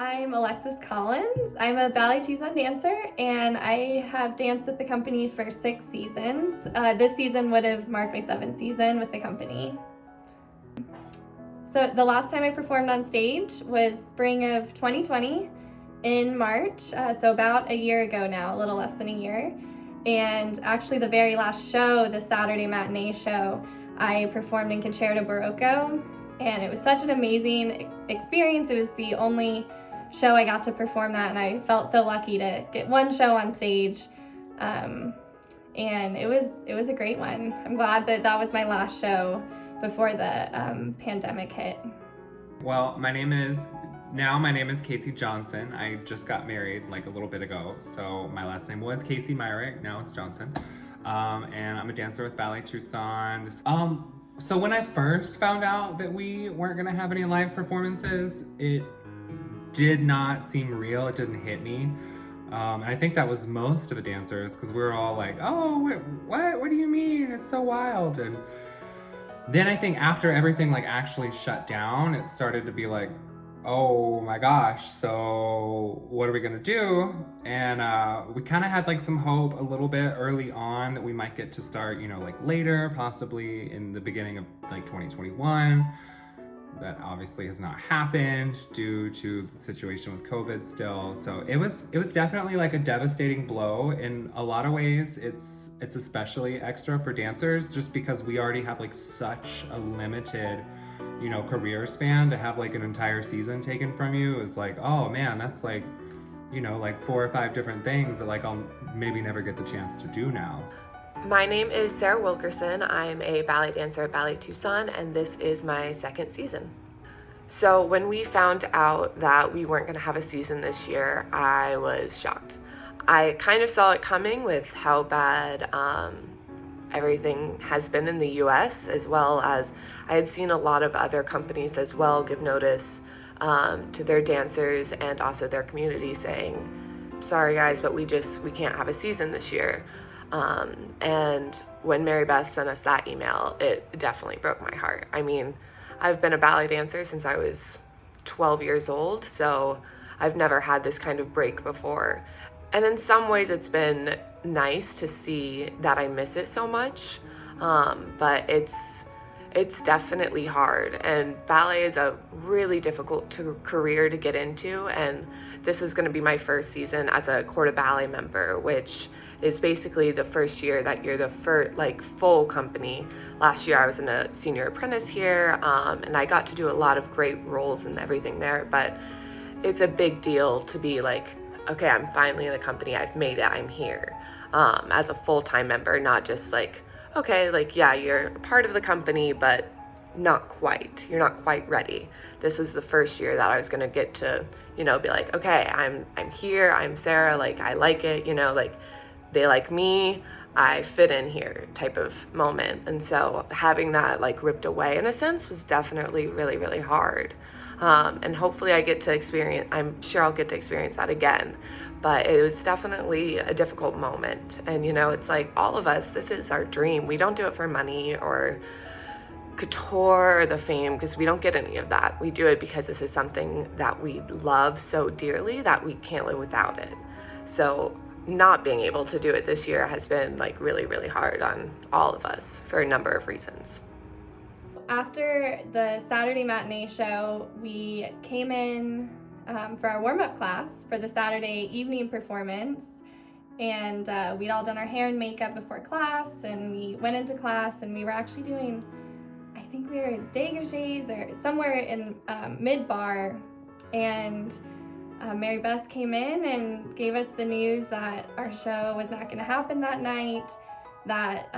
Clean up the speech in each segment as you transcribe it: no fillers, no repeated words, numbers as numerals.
I'm Alexis Collins. I'm a Ballet Tucson dancer, and I have danced with the company for 6 seasons. This season would have marked my 7th season with the company. So the last time I performed on stage was spring of 2020 in March, so about a year ago now, a little less than a year. And actually the very last show, the Saturday matinee show, I performed in Concerto Barocco, and it was such an amazing experience. It was the only show I got to perform that, and I felt so lucky to get one show on stage. And it was a great one. I'm glad that was my last show before the pandemic hit. Well, my name is Casey Johnson. I just got married like a little bit ago, so my last name was Casey Myrick, now it's Johnson. And I'm a dancer with Ballet Tucson. So when I first found out that we weren't gonna have any live performances, it did not seem real, it didn't hit me. And I think that was most of the dancers, because we were all like, oh, what do you mean? It's so wild. And then I think after everything like actually shut down, it started to be like, oh my gosh, so what are we gonna do? And we kind of had like some hope a little bit early on that we might get to start, like later, possibly in the beginning of like 2021. That obviously has not happened due to the situation with COVID still. So it was definitely like a devastating blow. In a lot of ways, it's especially extra for dancers, just because we already have like such a limited career span. To have like an entire season taken from you is like, oh man, that's like, like 4 or 5 different things that like I'll maybe never get the chance to do now. My name is Sarah Wilkerson. I'm a ballet dancer at Ballet Tucson, and this is my 2nd season. So when we found out that we weren't going to have a season this year, I was shocked. I kind of saw it coming with how bad everything has been in the US, as well as I had seen a lot of other companies as well give notice to their dancers and also their community saying, sorry guys, but we can't have a season this year. And when Mary Beth sent us that email, it definitely broke my heart. I mean, I've been a ballet dancer since I was 12 years old, so I've never had this kind of break before. And in some ways it's been nice to see that I miss it so much, but it's definitely hard, and ballet is a really difficult career to get into, and this was going to be my first season as a corps de ballet member, which is basically the first year that you're the first full company. Last year I was in a senior apprentice here, and I got to do a lot of great roles and everything there, but it's a big deal to be like, okay, I'm finally in a company, I've made it, I'm here, as a full-time member, not just like, okay, like, yeah, you're a part of the company, but not quite. You're not quite ready. This was the first year that I was gonna get to, be like, okay, I'm here, I'm Sarah, like, I like it, like, they like me, I fit in here type of moment. And so having that like ripped away in a sense was definitely really, really hard. And hopefully I'm sure I'll get to experience that again. But it was definitely a difficult moment. And it's like all of us, this is our dream. We don't do it for money or couture or the fame, because we don't get any of that. We do it because this is something that we love so dearly that we can't live without it. So not being able to do it this year has been like really, really hard on all of us for a number of reasons. After the Saturday matinee show, we came in for our warm-up class for the Saturday evening performance, and we'd all done our hair and makeup before class, and we went into class, and we were actually doing, I think we were in dégagés or somewhere in mid-bar, and Mary Beth came in and gave us the news that our show was not going to happen that night, that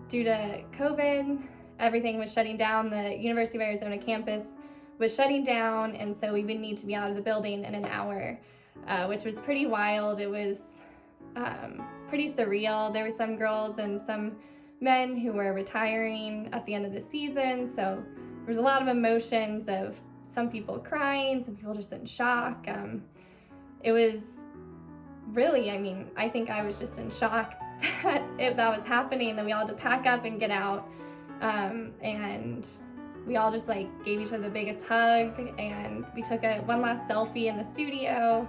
due to COVID, everything was shutting down. The University of Arizona campus was shutting down, and so we would need to be out of the building in an hour, which was pretty wild. It was pretty surreal. There were some girls and some men who were retiring at the end of the season, so there was a lot of emotions of some people crying, some people just in shock. It was really, I think I was just in shock that that was happening, that we all had to pack up and get out. And we all just like gave each other the biggest hug, and we took one last selfie in the studio,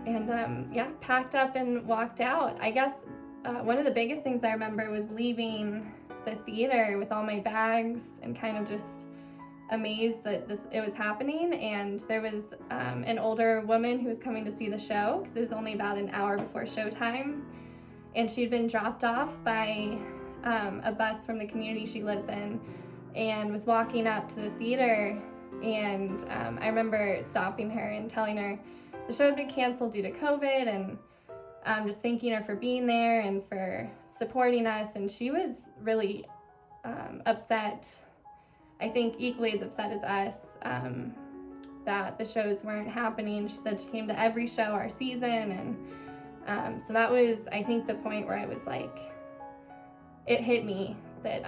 and yeah, packed up and walked out. I guess one of the biggest things I remember was leaving the theater with all my bags and kind of just amazed that it was happening. And there was an older woman who was coming to see the show because it was only about an hour before showtime, and she'd been dropped off by a bus from the community she lives in, and was walking up to the theater. And I remember stopping her and telling her the show had been canceled due to COVID, and just thanking her for being there and for supporting us. And she was really upset, I think equally as upset as us, that the shows weren't happening. She said she came to every show our season, and so that was, I think, the point where I was like, it hit me that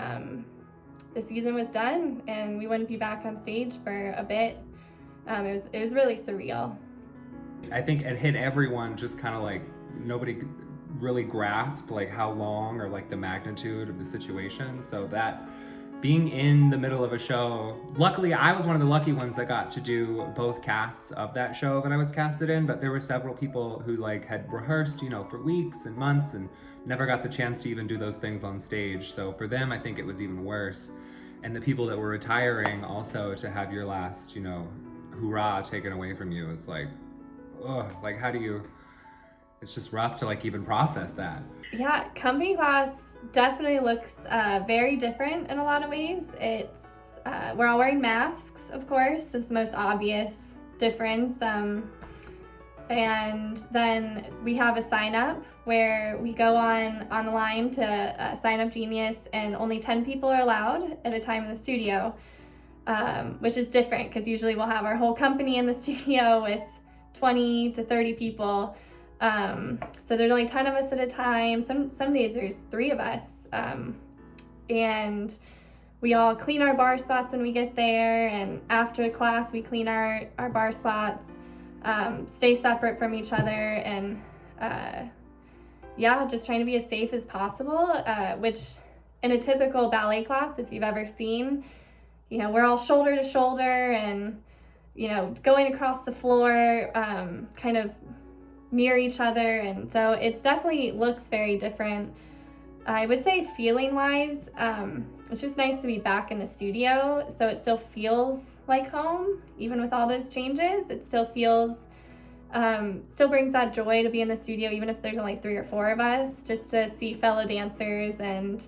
the season was done and we wouldn't be back on stage for a bit. It was really surreal. I think it hit everyone, just kind of like nobody really grasped like how long or like the magnitude of the situation. So that being in the middle of a show, luckily I was one of the lucky ones that got to do both casts of that show that I was casted in, but there were several people who like had rehearsed, you know, for weeks and months and never got the chance to even do those things on stage. So for them, I think it was even worse. And the people that were retiring also, to have your last, you know, hoorah taken away from you is like, ugh, like how do you, it's just rough to like even process that. Yeah, company class definitely looks very different in a lot of ways. It's we're all wearing masks, of course. It's the most obvious difference. And then we have a sign up where we go on the line to Sign Up Genius, and only 10 people are allowed at a time in the studio, which is different because usually we'll have our whole company in the studio with 20 to 30 people. So there's only 10 of us at a time. Some days there's 3 of us. And we all clean our bar spots when we get there, and after class we clean our bar spots, stay separate from each other, and yeah, just trying to be as safe as possible, which in a typical ballet class, if you've ever seen, you know, we're all shoulder to shoulder and, you know, going across the floor, kind of near each other. And so it's definitely looks very different. I would say feeling wise, it's just nice to be back in the studio. So it still feels like home, even with all those changes. It still feels, still brings that joy to be in the studio, even if there's only 3 or 4 of us, just to see fellow dancers and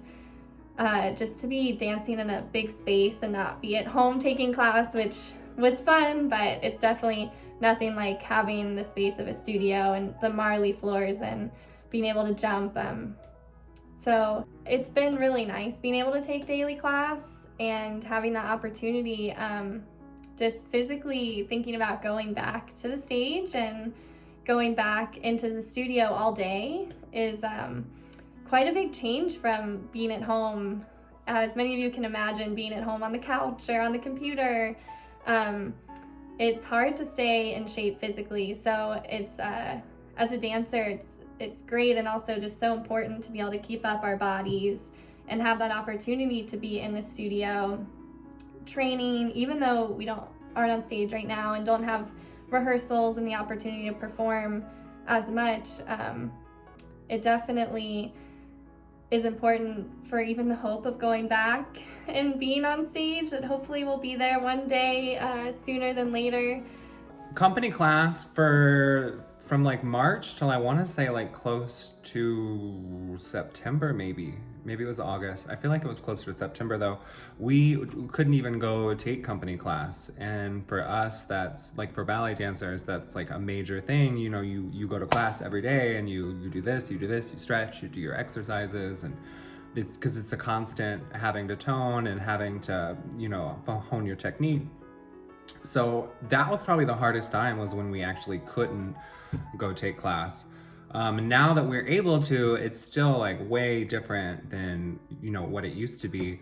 just to be dancing in a big space and not be at home taking class, which was fun, but it's definitely nothing like having the space of a studio and the Marley floors and being able to jump. So it's been really nice being able to take daily class and having that opportunity. Just physically thinking about going back to the stage and going back into the studio all day is quite a big change from being at home. As many of you can imagine, being at home on the couch or on the computer, it's hard to stay in shape physically. So it's as a dancer, it's great and also just so important to be able to keep up our bodies and have that opportunity to be in the studio training, even though we aren't on stage right now and don't have rehearsals and the opportunity to perform as much. It definitely is important for even the hope of going back and being on stage, that hopefully we'll be there one day, sooner than later. Company class from like March till I want to say like close to September, maybe it was August. I feel like it was closer to September though. We couldn't even go take company class, and for us, that's like, for ballet dancers, that's like a major thing. You know, you go to class every day and you do this, you stretch, you do your exercises, and it's because it's a constant having to tone and having to, you know, hone your technique. So that was probably the hardest time, was when we actually couldn't go take class. Now that we're able to, it's still like way different than, you know, what it used to be.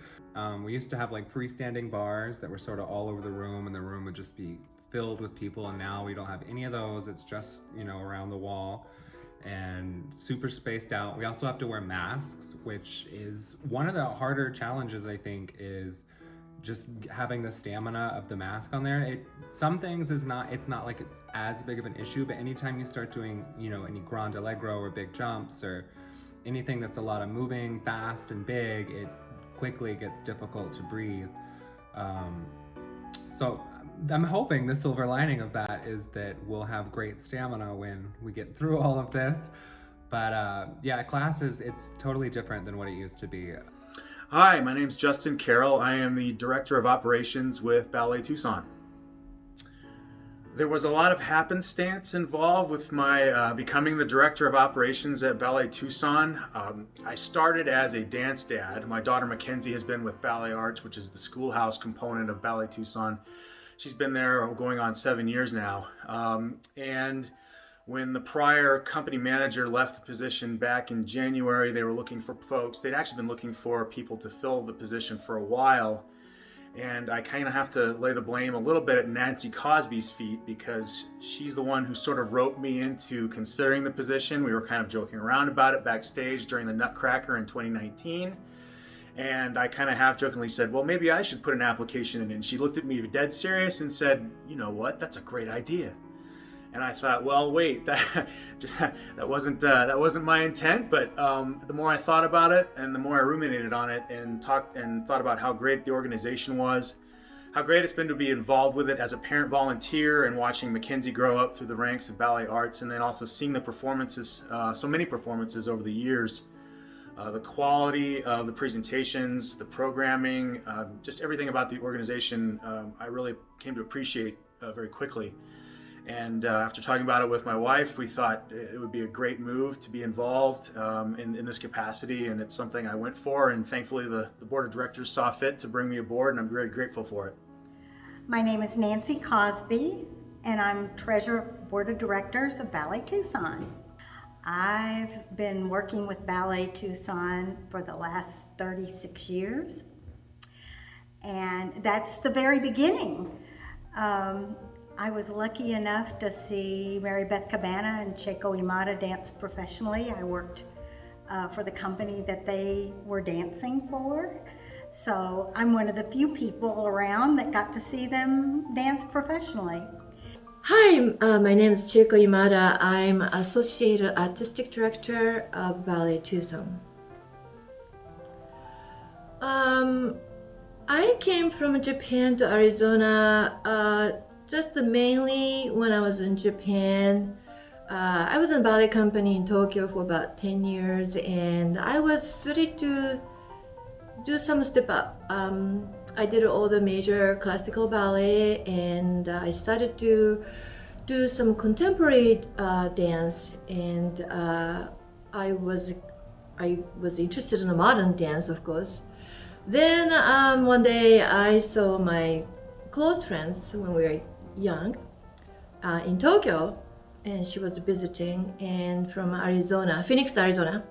We used to have like freestanding bars that were sort of all over the room, and the room would just be filled with people, and now we don't have any of those. It's just, you know, around the wall and super spaced out. We also have to wear masks, which is one of the harder challenges, I think, is just having the stamina of the mask on there, some things it's not like as big of an issue, but anytime you start doing, any grand allegro or big jumps or anything that's a lot of moving fast and big, it quickly gets difficult to breathe. So I'm hoping the silver lining of that is that we'll have great stamina when we get through all of this. But class it's totally different than what it used to be. Hi, my name's Justin Carroll. I am the Director of Operations with Ballet Tucson. There was a lot of happenstance involved with my becoming the Director of Operations at Ballet Tucson. I started as a dance dad. My daughter Mackenzie has been with Ballet Arts, which is the schoolhouse component of Ballet Tucson. She's been there going on 7 years now. And when the prior company manager left the position back in January, they were looking for folks. They'd actually been looking for people to fill the position for a while. And I kind of have to lay the blame a little bit at Nancy Cosby's feet, because she's the one who sort of roped me into considering the position. We were kind of joking around about it backstage during the Nutcracker in 2019. And I kind of half-jokingly said, well, maybe I should put an application in. And she looked at me dead serious and said, you know what, that's a great idea. And I thought, well, wait, that wasn't my intent. But the more I thought about it, and the more I ruminated on it, and thought about how great the organization was, how great it's been to be involved with it as a parent volunteer, and watching Mackenzie grow up through the ranks of Ballet Arts, and then also seeing the performances, so many performances over the years, the quality of the presentations, the programming, just everything about the organization, I really came to appreciate very quickly. And after talking about it with my wife, we thought it would be a great move to be involved in this capacity, and it's something I went for, and thankfully the board of directors saw fit to bring me aboard, and I'm very grateful for it. My name is Nancy Cosby, and I'm treasurer of board of directors of Ballet Tucson. I've been working with Ballet Tucson for the last 36 years, and that's the very beginning. I was lucky enough to see Mary Beth Cabana and Checo Imada dance professionally. I worked for the company that they were dancing for. So I'm one of the few people around that got to see them dance professionally. Hi, my name is Checo Imada. I'm Associate Artistic Director of Ballet Tucson. I came from Japan to Arizona just mainly when I was in Japan. I was in a ballet company in Tokyo for about 10 years, and I was ready to do some step up. I did all the major classical ballet, and I started to do some contemporary dance, and I was interested in the modern dance, of course. Then one day I saw my close friends when we were young in Tokyo, and she was visiting and from Arizona, Phoenix, Arizona.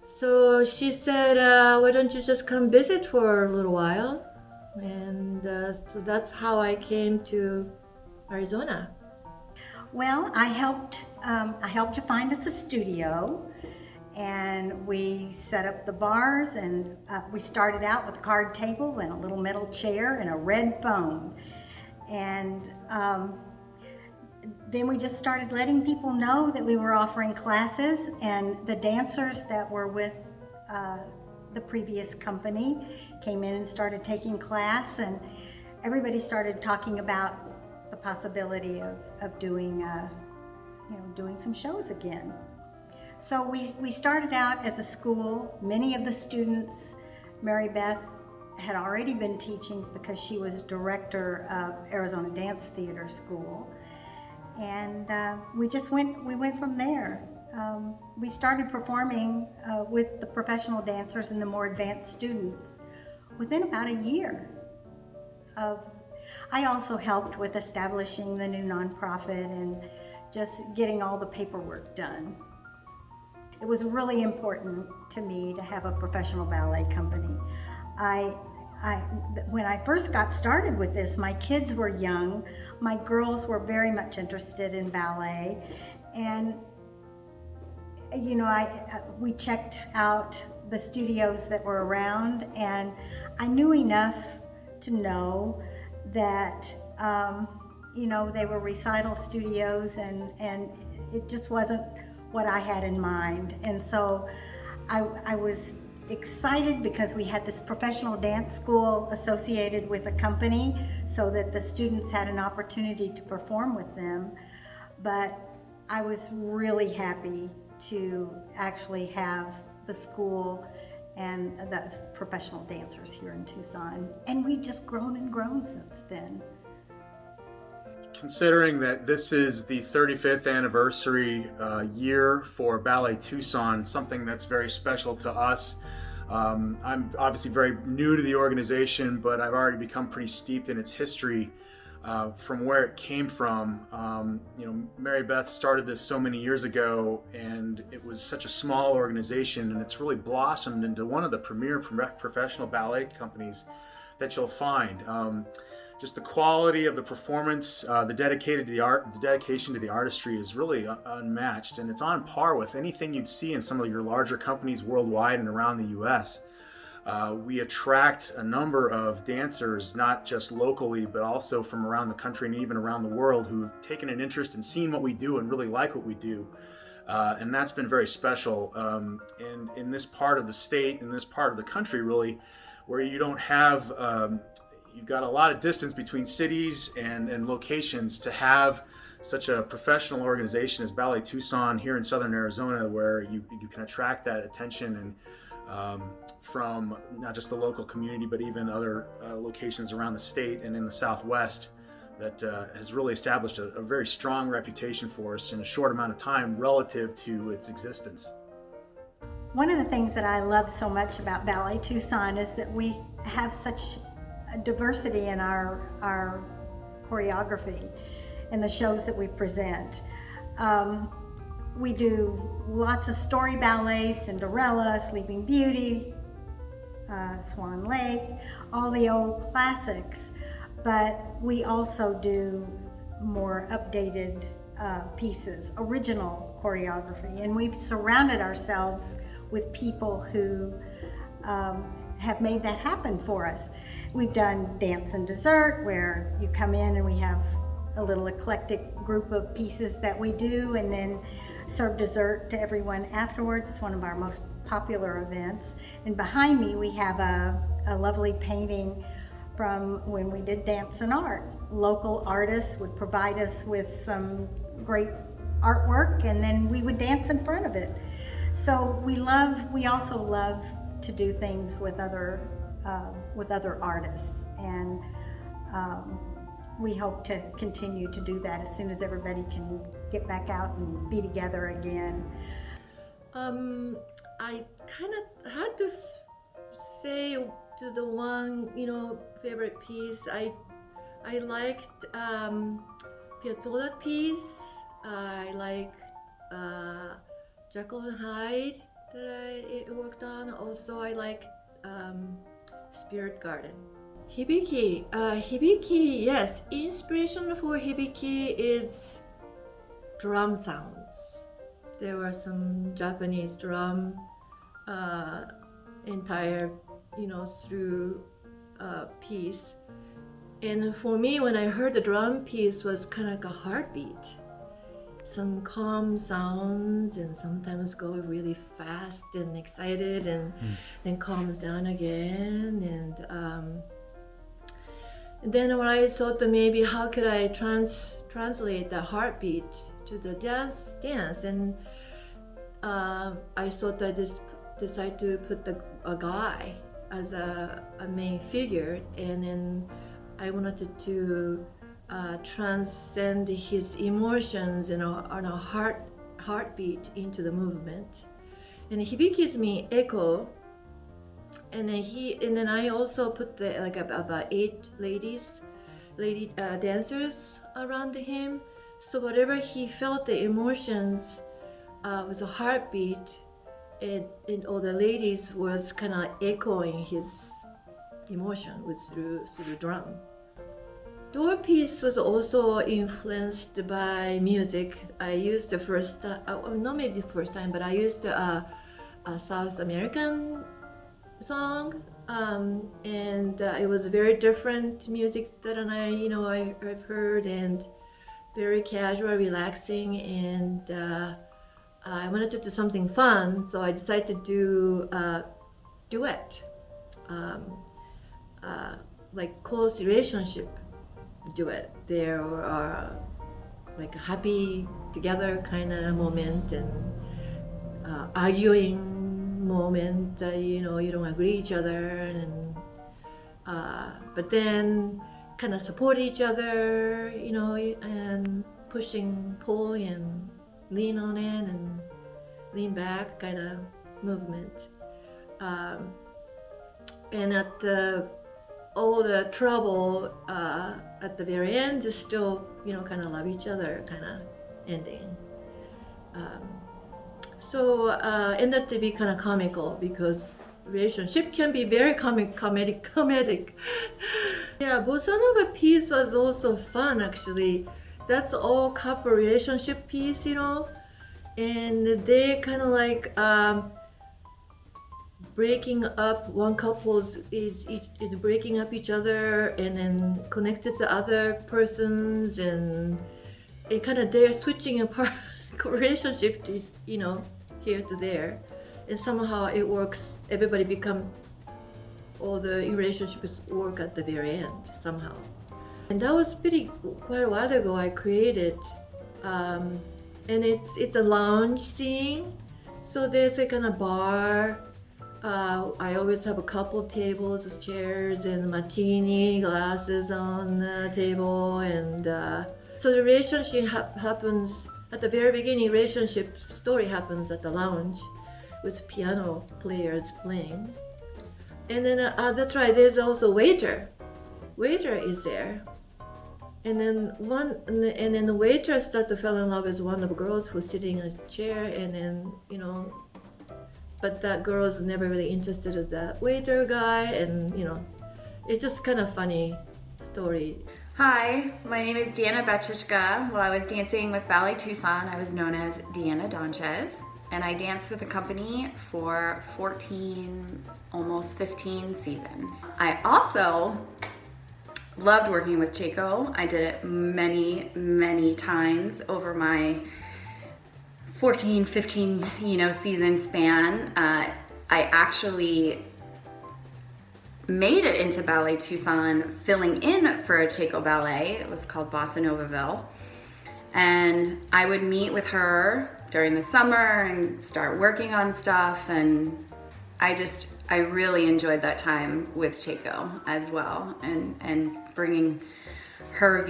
So she said, why don't you just come visit for a little while? And so that's how I came to Arizona. Well, I helped to find us a studio, and we set up the bars, and we started out with a card table and a little metal chair and a red phone. And then we just started letting people know that we were offering classes, and the dancers that were with the previous company came in and started taking class, and everybody started talking about the possibility of doing some shows again. So we started out as a school. Many of the students, Mary Beth had already been teaching because she was director of Arizona Dance Theater School, and we went from there. We started performing with the professional dancers and the more advanced students within about a year. I also helped with establishing the new nonprofit and just getting all the paperwork done. It was really important to me to have a professional ballet company. When I first got started with this, my kids were young. My girls were very much interested in ballet, and we checked out the studios that were around, and I knew enough to know that, they were recital studios and it just wasn't what I had in mind. And so I was excited because we had this professional dance school associated with a company so that the students had an opportunity to perform with them. But I was really happy to actually have the school and the professional dancers here in Tucson. And we've just grown and grown since then. Considering that this is the 35th anniversary year for Ballet Tucson, something that's very special to us. I'm obviously very new to the organization, but I've already become pretty steeped in its history from where it came from. Mary Beth started this so many years ago, and it was such a small organization, and it's really blossomed into one of the premier professional ballet companies that you'll find. Just the quality of the performance, the dedication to the artistry is really unmatched, and it's on par with anything you'd see in some of your larger companies worldwide and around the U.S. We attract a number of dancers, not just locally, but also from around the country and even around the world, who've taken an interest in seeing what we do and really like what we do. And that's been very special. And in this part of the state, in this part of the country, really, where you don't have you've got a lot of distance between cities and locations, to have such a professional organization as Ballet Tucson here in Southern Arizona, where you can attract that attention and from not just the local community, but even other locations around the state and in the Southwest, that has really established a very strong reputation for us in a short amount of time relative to its existence. One of the things that I love so much about Ballet Tucson is that we have such a diversity in our choreography and the shows that we present. We do lots of story ballets, Cinderella, Sleeping Beauty, Swan Lake, all the old classics, but we also do more updated pieces, original choreography, and we've surrounded ourselves with people who have made that happen for us. We've done Dance and Dessert, where you come in and we have a little eclectic group of pieces that we do, and then serve dessert to everyone afterwards. It's one of our most popular events. And behind me we have a lovely painting from when we did Dance and Art. Local artists would provide us with some great artwork, and then we would dance in front of it. So we also love to do things with other artists, and we hope to continue to do that as soon as everybody can get back out and be together again. I kind of had to say to the one favorite piece. I liked Piazzolla piece. I like Jekyll and Hyde that I worked on. Also, I like Spirit Garden. Hibiki. Hibiki, yes. Inspiration for Hibiki is drum sounds. There were some Japanese drum entire, through piece. And for me, when I heard the drum piece, was kind of like a heartbeat. Some calm sounds, and sometimes go really fast and excited, and then calms down again. And then when I thought that maybe how could I translate the heartbeat to the dance, and I thought I just decided to put a guy as a main figure, and then I wanted to transcend his emotions on a heartbeat into the movement. And Hibiki means echo. And then I also put about 8 lady dancers around him. So whatever he felt, the emotions was a heartbeat, and all the ladies was kind of echoing his emotion through the drum. Door piece was also influenced by music. I used the first time, not maybe the first time, but I used a South American song, and it was very different music that I've heard, and very casual, relaxing, and I wanted to do something fun, so I decided to do a duet, like close relationship duet. There are like a happy together kind of moment, and arguing moment, you don't agree each other, and but then kind of support each other, and pushing, pull, and lean on it and lean back kind of movement. And all the trouble at the very end is still, kind of love each other kind of ending. So ended to be kind of comical, because relationship can be very comedic. Yeah, bossa nova piece was also fun actually. That's all couple relationship piece, and they kind of like breaking up. One couple is breaking up each other and then connected to other persons, and it kind of they're switching apart relationship to here to there, and somehow it works. Everybody become, all the relationships work at the very end somehow. And that was quite a while ago I created, and it's a lounge scene, so there's a kind of bar. I always have a couple tables, chairs, and martini glasses on the table, and so the relationship happens at the very beginning. Relationship story happens at the lounge with piano players playing, and then that's right. There's also waiter is there, and then the waiter start to fall in love with one of the girls who's sitting in a chair, and then but that girl's never really interested in that waiter guy, and it's just kind of funny story. Hi, my name is Deanna Bechichka. While I was dancing with Ballet Tucson, I was known as Deanna Donchez, and I danced with the company for 14, almost 15 seasons. I also loved working with Chico. I did it many, many times over my 14, 15, season span. I actually made it into Ballet Tucson filling in for a Chico ballet. It was called Bossa Novaville. And I would meet with her during the summer and start working on stuff. And I really enjoyed that time with Chico as well. And bringing her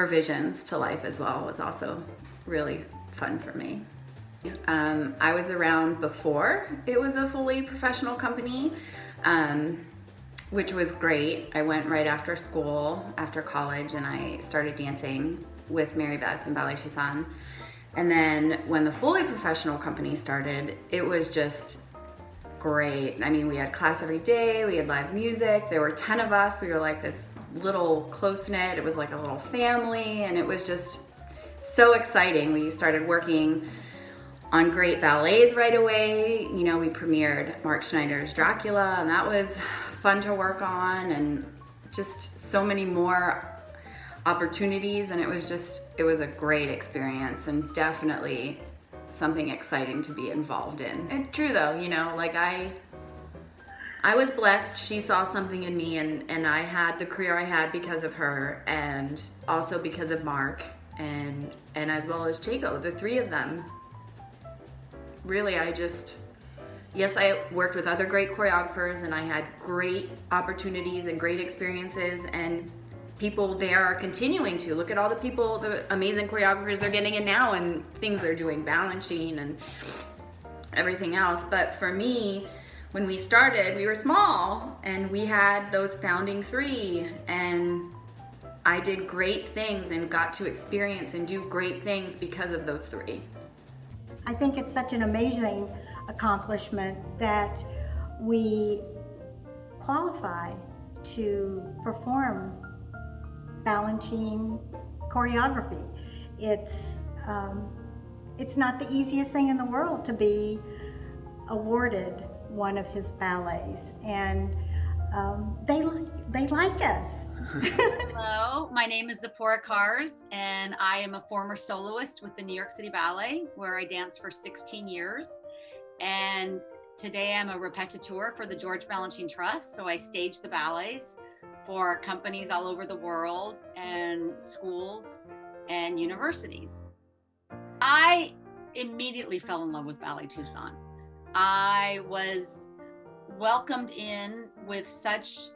visions to life as well was also really fun for me. I was around before it was a fully professional company, which was great. I went right after school, after college, and I started dancing with Mary Beth and Ballet Tucson. And then when the fully professional company started, it was just great. I mean, we had class every day, we had live music, there were 10 of us, we were like this little close-knit, it was like a little family, and it was just so exciting. We started working on great ballets right away. We premiered Mark Schneider's Dracula, and that was fun to work on, and just so many more opportunities, and it was a great experience, and definitely something exciting to be involved in. And true though, I was blessed. She saw something in me, and I had the career I had because of her, and also because of Mark, and as well as Chico, the three of them. Really, yes, I worked with other great choreographers, and I had great opportunities and great experiences, and people there are continuing to. Look at all the amazing choreographers they're getting in now, and things they're doing, Balanchine and everything else. But for me, when we started, we were small, and we had those founding three, and I did great things and got to experience and do great things because of those three. I think it's such an amazing accomplishment that we qualify to perform Balanchine choreography. It's not the easiest thing in the world to be awarded one of his ballets, and they like us. Hello, my name is Zipporah Kars, and I am a former soloist with the New York City Ballet, where I danced for 16 years. And today I'm a repetiteur for the George Balanchine Trust. So I stage the ballets for companies all over the world and schools and universities. I immediately fell in love with Ballet Tucson. I was welcomed in with such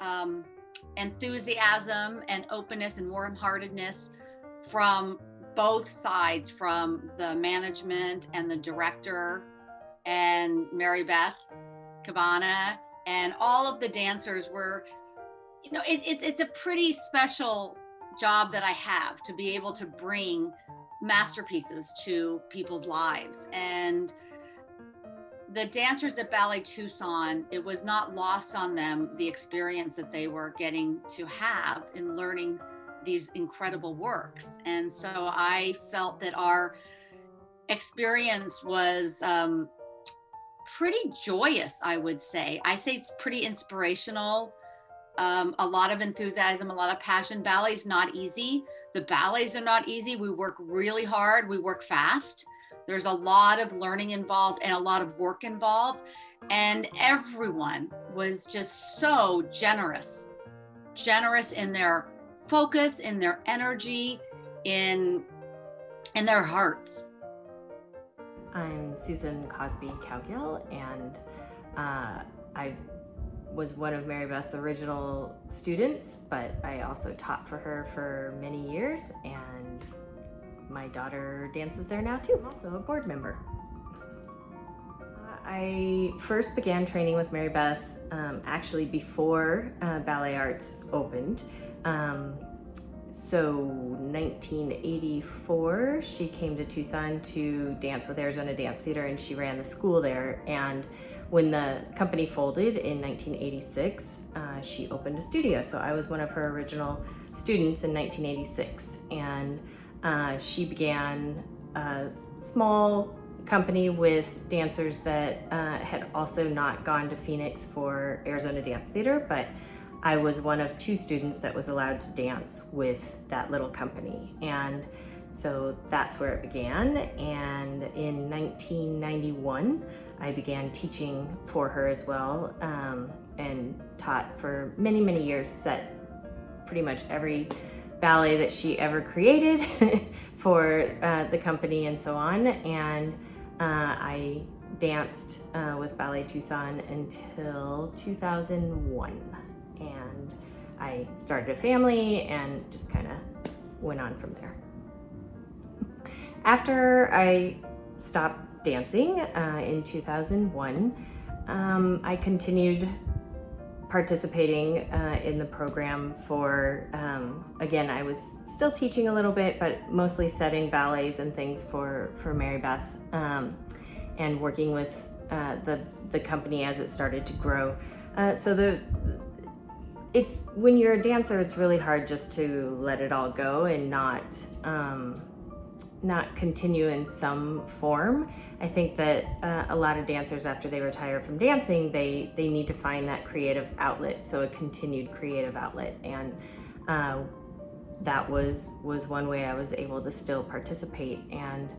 enthusiasm and openness and warm-heartedness from both sides, from the management and the director and Mary Beth Cabana, and all of the dancers were, you know, it's a pretty special job that I have, to be able to bring masterpieces to people's lives. And the dancers at Ballet Tucson, it was not lost on them the experience that they were getting to have in learning these incredible works. And so I felt that our experience was pretty joyous, I would say. I say it's pretty inspirational, a lot of enthusiasm, a lot of passion. Ballet is not easy. The ballets are not easy. We work really hard. We work fast. There's a lot of learning involved and a lot of work involved. And everyone was just so generous in their focus, in their energy, in their hearts. I'm Susan Cosby Cowgill, and I was one of Mary Beth's original students, but I also taught for her for many years, and my daughter dances there now too, also a board member. I first began training with Mary Beth actually before Ballet Arts opened. So 1984, she came to Tucson to dance with Arizona Dance Theater, and she ran the school there. And when the company folded in 1986, she opened a studio. So I was one of her original students in 1986. And she began a small company with dancers that had also not gone to Phoenix for Arizona Dance Theater, but I was one of 2 students that was allowed to dance with that little company. And so that's where it began. And in 1991, I began teaching for her as well, and taught for many, many years, set pretty much every ballet that she ever created for the company and so on. And I danced with Ballet Tucson until 2001. And I started a family and just kind of went on from there. After I stopped dancing in 2001, I continued participating in the program for, again, I was still teaching a little bit, but mostly setting ballets and things for Mary Beth, and working with the company as it started to grow. It's when you're a dancer, it's really hard just to let it all go and not continue in some form. I think that a lot of dancers, after they retire from dancing, they need to find that creative outlet, so a continued creative outlet. And that was one way I was able to still participate. And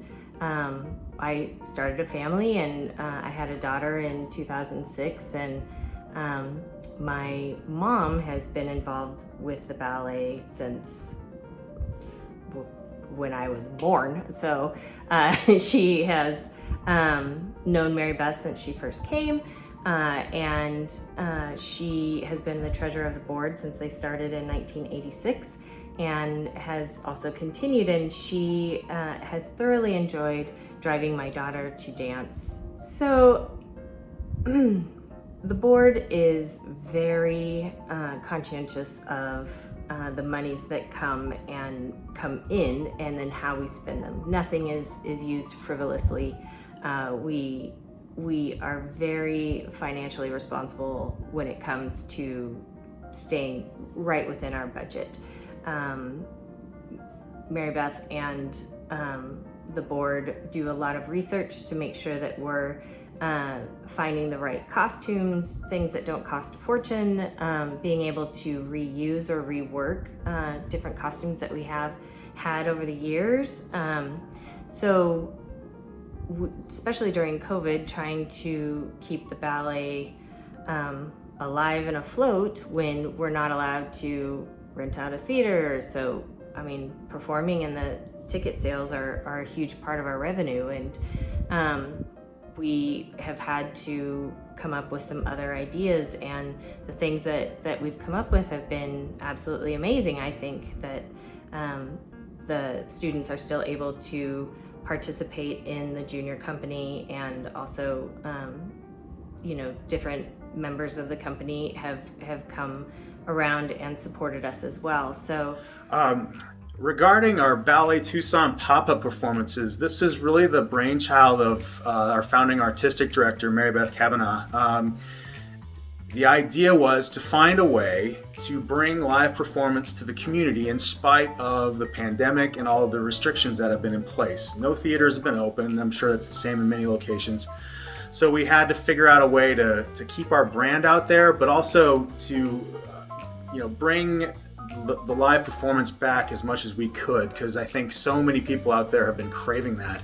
I started a family, and I had a daughter in 2006, and my mom has been involved with the ballet since when I was born. So she has known Mary Beth since she first came, and she has been the treasurer of the board since they started in 1986, and has also continued, and she has thoroughly enjoyed driving my daughter to dance. So the board is very conscientious of the monies that come in, and then how we spend them. Nothing is used frivolously. We are very financially responsible when it comes to staying right within our budget. Mary Beth and the board do a lot of research to make sure that we're finding the right costumes, things that don't cost a fortune, being able to reuse or rework different costumes that we have had over the years. Especially during COVID, trying to keep the ballet alive and afloat when we're not allowed to rent out a theater. So, I mean, performing and the ticket sales are a huge part of our revenue, and we have had to come up with some other ideas, and the things that we've come up with have been absolutely amazing. I think that the students are still able to participate in the junior company, and also different members of the company have come around and supported us as well. So regarding our Ballet Tucson pop-up performances, this is really the brainchild of our founding artistic director, Mary Beth Kavanaugh. The idea was to find a way to bring live performance to the community in spite of the pandemic and all of the restrictions that have been in place. No theaters have been open. I'm sure it's the same in many locations. So we had to figure out a way to keep our brand out there, but also to bring the live performance back as much as we could, because I think so many people out there have been craving that.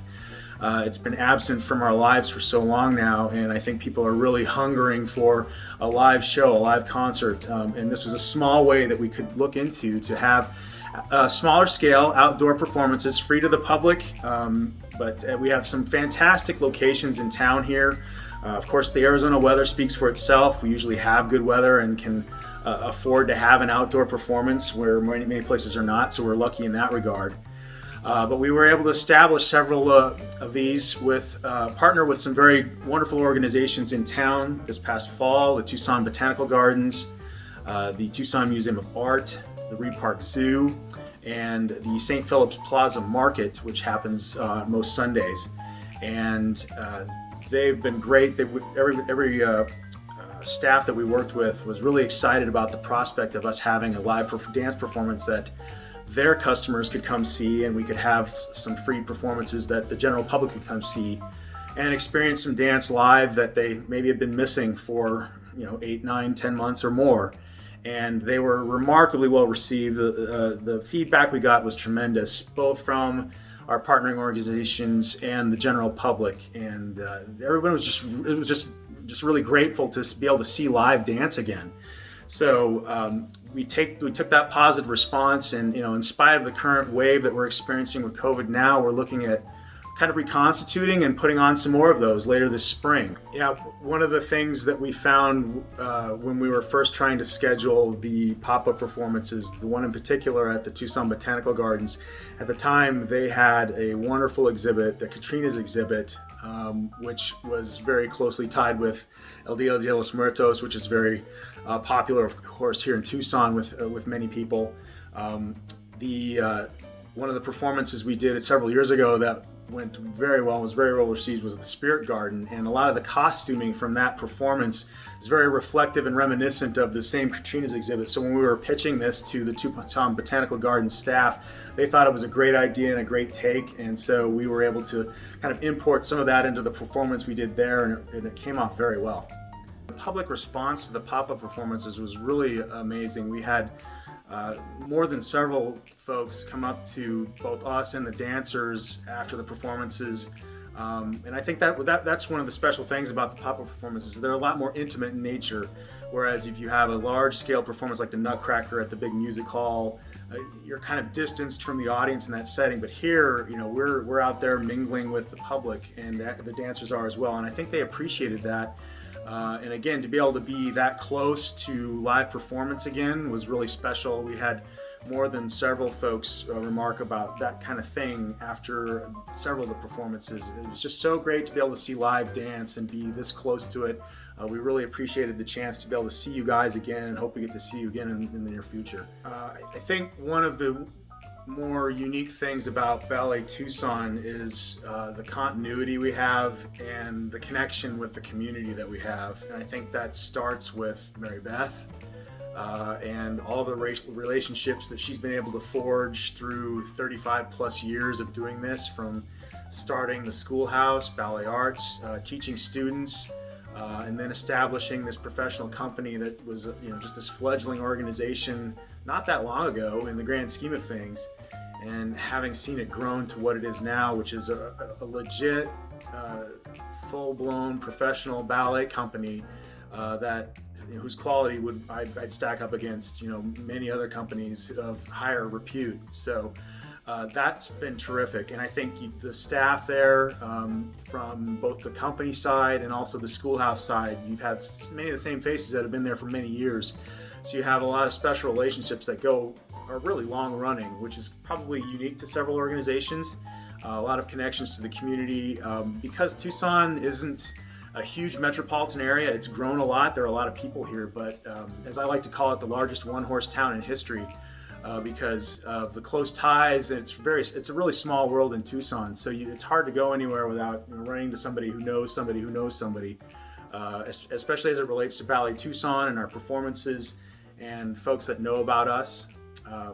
It's been absent from our lives for so long now, and I think people are really hungering for a live show, a live concert, and this was a small way that we could look into to have smaller scale outdoor performances free to the public, but we have some fantastic locations in town here. Of course, the Arizona weather speaks for itself. We usually have good weather and can afford to have an outdoor performance where many places are not, so we're lucky in that regard. But we were able to establish several of these partner with some very wonderful organizations in town this past fall: the Tucson Botanical Gardens, the Tucson Museum of Art, the Reed Park Zoo, and the St. Philip's Plaza Market, which happens most Sundays. And they've been great. Every staff that we worked with was really excited about the prospect of us having a live dance performance that their customers could come see, and we could have some free performances that the general public could come see and experience some dance live that they maybe have been missing for 8, 9, 10 months or more. And they were remarkably well received. The feedback we got was tremendous, both from our partnering organizations and the general public. And everyone was just really grateful to be able to see live dance again. So we took that positive response, and in spite of the current wave that we're experiencing with COVID now, we're looking at kind of reconstituting and putting on some more of those later this spring. Yeah, one of the things that we found when we were first trying to schedule the pop-up performances, the one in particular at the Tucson Botanical Gardens, at the time they had a wonderful exhibit, the Katrina's exhibit, which was very closely tied with El Dia de los Muertos, which is very popular, of course, here in Tucson with many people. One of the performances we did several years ago that went very well, was very well received, was the Spirit Garden, and a lot of the costuming from that performance is very reflective and reminiscent of the same Katrina's exhibit. So when we were pitching this to the Tucson Botanical Garden staff, they thought it was a great idea and a great take, and so we were able to kind of import some of that into the performance we did there, and it came off very well. The public response to the pop-up performances was really amazing. We had more than several folks come up to both us and the dancers after the performances, and I think that's one of the special things about the pop-up performances. They're a lot more intimate in nature, whereas if you have a large-scale performance like the Nutcracker at the big music hall, you're kind of distanced from the audience in that setting. But here, we're out there mingling with the public, and the dancers are as well, and I think they appreciated that. And again, to be able to be that close to live performance again was really special. We had more than several folks remark about that kind of thing after several of the performances. It was just so great to be able to see live dance and be this close to it. We really appreciated the chance to be able to see you guys again, and hope we get to see you again in the near future. I think one of the more unique things about Ballet Tucson is the continuity we have and the connection with the community that we have. And I think that starts with Mary Beth and all the relationships that she's been able to forge through 35 plus years of doing this, from starting the schoolhouse, ballet arts, teaching students, and then establishing this professional company that was just this fledgling organization not that long ago in the grand scheme of things, and having seen it grown to what it is now, which is a legit, full-blown professional ballet company that whose quality I'd stack up against many other companies of higher repute. So that's been terrific, and I think the staff there, from both the company side and also the schoolhouse side, you've had many of the same faces that have been there for many years. So you have a lot of special relationships that are really long running, which is probably unique to several organizations. A lot of connections to the community. Because Tucson isn't a huge metropolitan area, it's grown a lot. There are a lot of people here, but as I like to call it, the largest one-horse town in history, because of the close ties. It's a really small world in Tucson, so it's hard to go anywhere without running into somebody who knows somebody who knows somebody, especially as it relates to Ballet Tucson and our performances and folks that know about us.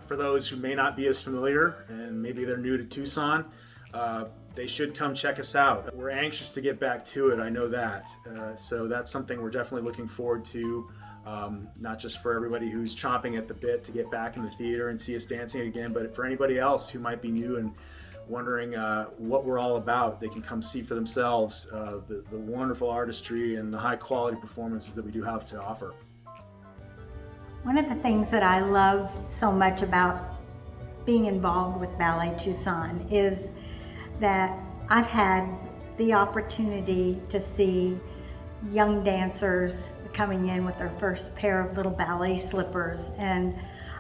For those who may not be as familiar and maybe they're new to Tucson, they should come check us out. We're anxious to get back to it, I know that. So that's something we're definitely looking forward to, not just for everybody who's chomping at the bit to get back in the theater and see us dancing again, but for anybody else who might be new and wondering what we're all about. They can come see for themselves the wonderful artistry and the high quality performances that we do have to offer. One of the things that I love so much about being involved with Ballet Tucson is that I've had the opportunity to see young dancers coming in with their first pair of little ballet slippers, and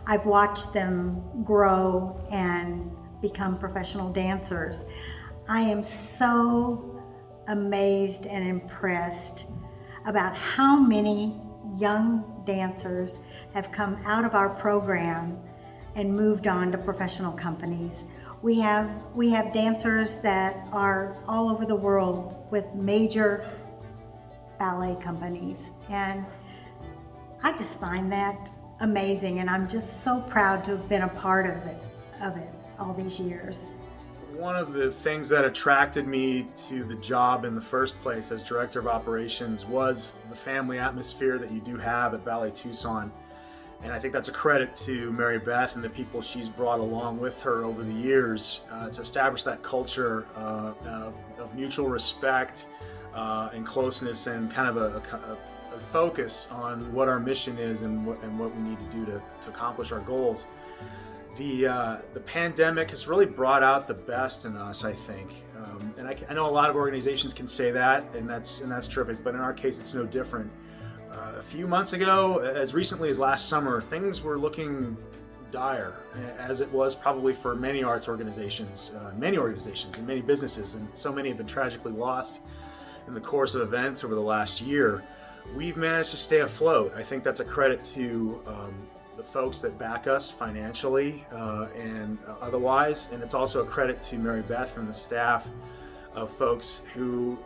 I've watched them grow and become professional dancers. I am so amazed and impressed about how many young dancers have come out of our program and moved on to professional companies. We have dancers that are all over the world with major ballet companies, and I just find that amazing, and I'm just so proud to have been a part of it all these years. One of the things that attracted me to the job in the first place as director of operations was the family atmosphere that you do have at Ballet Tucson. And I think that's a credit to Mary Beth and the people she's brought along with her over the years to establish that culture of mutual respect and closeness, and kind of a focus on what our mission is and what we need to do to accomplish our goals. The pandemic has really brought out the best in us, I think. And I know a lot of organizations can say that, and that's terrific, but in our case it's no different. A few months ago, as recently as last summer, things were looking dire, as it was probably for many arts organizations, and many businesses, and so many have been tragically lost in the course of events over the last year. We've managed to stay afloat. I think that's a credit to the folks that back us financially and otherwise, and it's also a credit to Mary Beth and the staff of folks who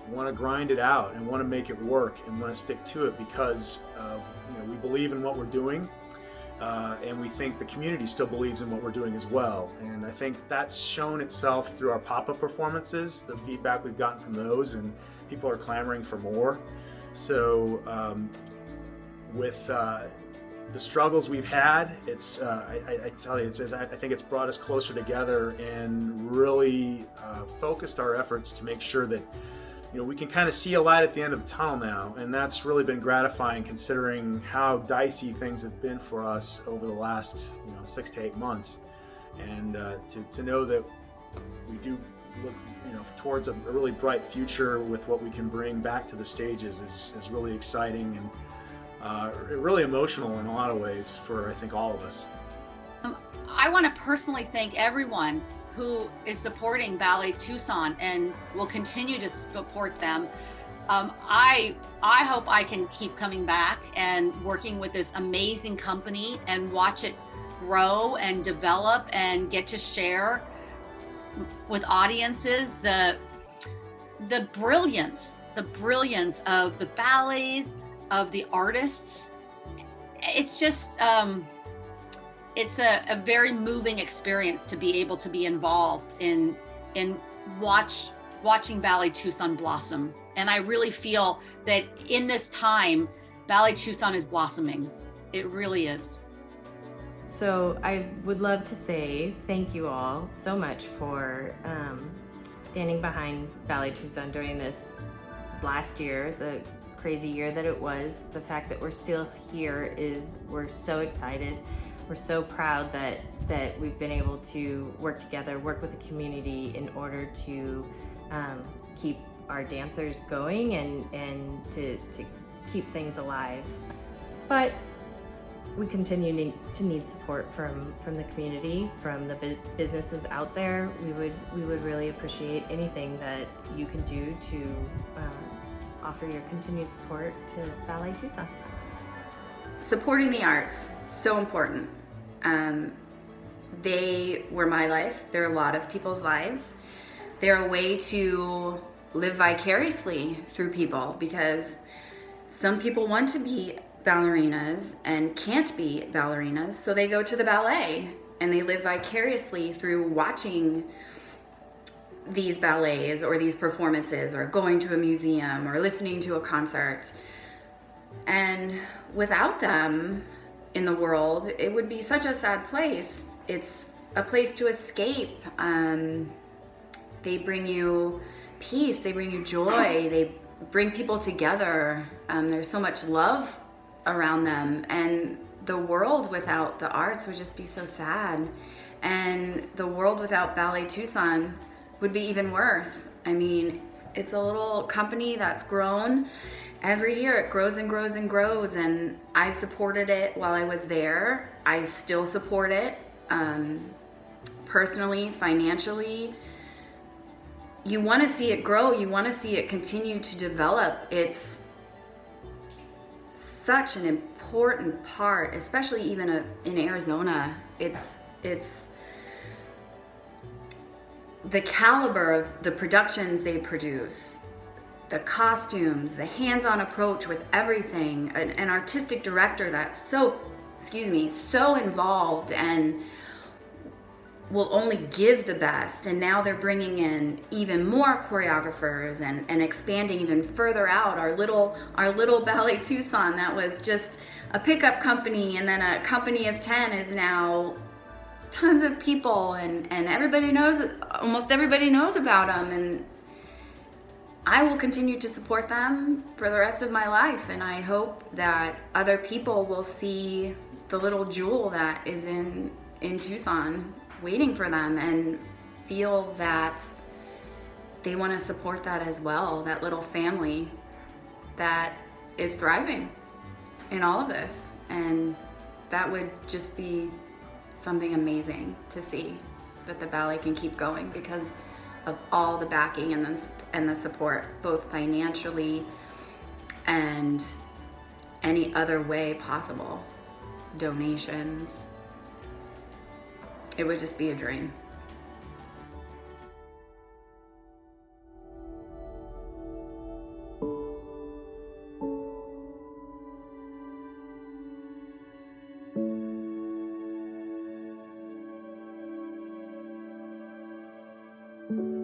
want to grind it out and want to make it work and want to stick to it because we believe in what we're doing, and we think the community still believes in what we're doing as well. And I think that's shown itself through our pop-up performances, the feedback we've gotten from those, and people are clamoring for more. So with the struggles we've had, I tell you, I think it's brought us closer together and really focused our efforts to make sure that we can kind of see a light at the end of the tunnel now, and that's really been gratifying considering how dicey things have been for us over the last 6 to 8 months, and to know that we do look towards a really bright future with what we can bring back to the stages is really exciting and really emotional in a lot of ways for, I think, all of us. I want to personally thank everyone who is supporting Ballet Tucson and will continue to support them. I hope I can keep coming back and working with this amazing company and watch it grow and develop and get to share with audiences the brilliance of the ballets, of the artists. It's just it's a very moving experience to be able to be involved in watching Ballet Tucson blossom. And I really feel that in this time, Ballet Tucson is blossoming. It really is. So I would love to say thank you all so much for standing behind Ballet Tucson during this last year, the crazy year that it was. The fact that we're still here we're so excited. We're so proud that we've been able to work together, work with the community in order to keep our dancers going and to keep things alive. But we continue to need support from the community, from the businesses out there. We would really appreciate anything that you can do to offer your continued support to Ballet Tucson. Supporting the arts, so important. They were my life. They're a lot of people's lives. They're a way to live vicariously through people, because some people want to be ballerinas and can't be ballerinas, so they go to the ballet and they live vicariously through watching these ballets or these performances or going to a museum or listening to a concert. And without them in the world, it would be such a sad place. It's a place to escape. They bring you peace, they bring you joy, they bring people together. There's so much love around them, and the world without the arts would just be so sad. And the world without Ballet Tucson would be even worse. I mean, it's a little company that's grown. Every year it grows and grows and grows, and I supported it while I was there. I still support it, personally, financially. You want to see it grow, you want to see it continue to develop. It's such an important part, especially even in Arizona. It's the caliber of the productions they produce, the costumes, the hands-on approach with everything, an artistic director that's so involved and will only give the best. And now they're bringing in even more choreographers and expanding even further out. Our little Ballet Tucson that was just a pickup company and then a company of 10 is now tons of people, and almost everybody knows about them. And I will continue to support them for the rest of my life, and I hope that other people will see the little jewel that is in Tucson waiting for them and feel that they want to support that as well, that little family that is thriving in all of this. And that would just be something amazing to see, that the ballet can keep going because of all the backing and the support, both financially and any other way possible, donations. It would just be a dream. Thank you.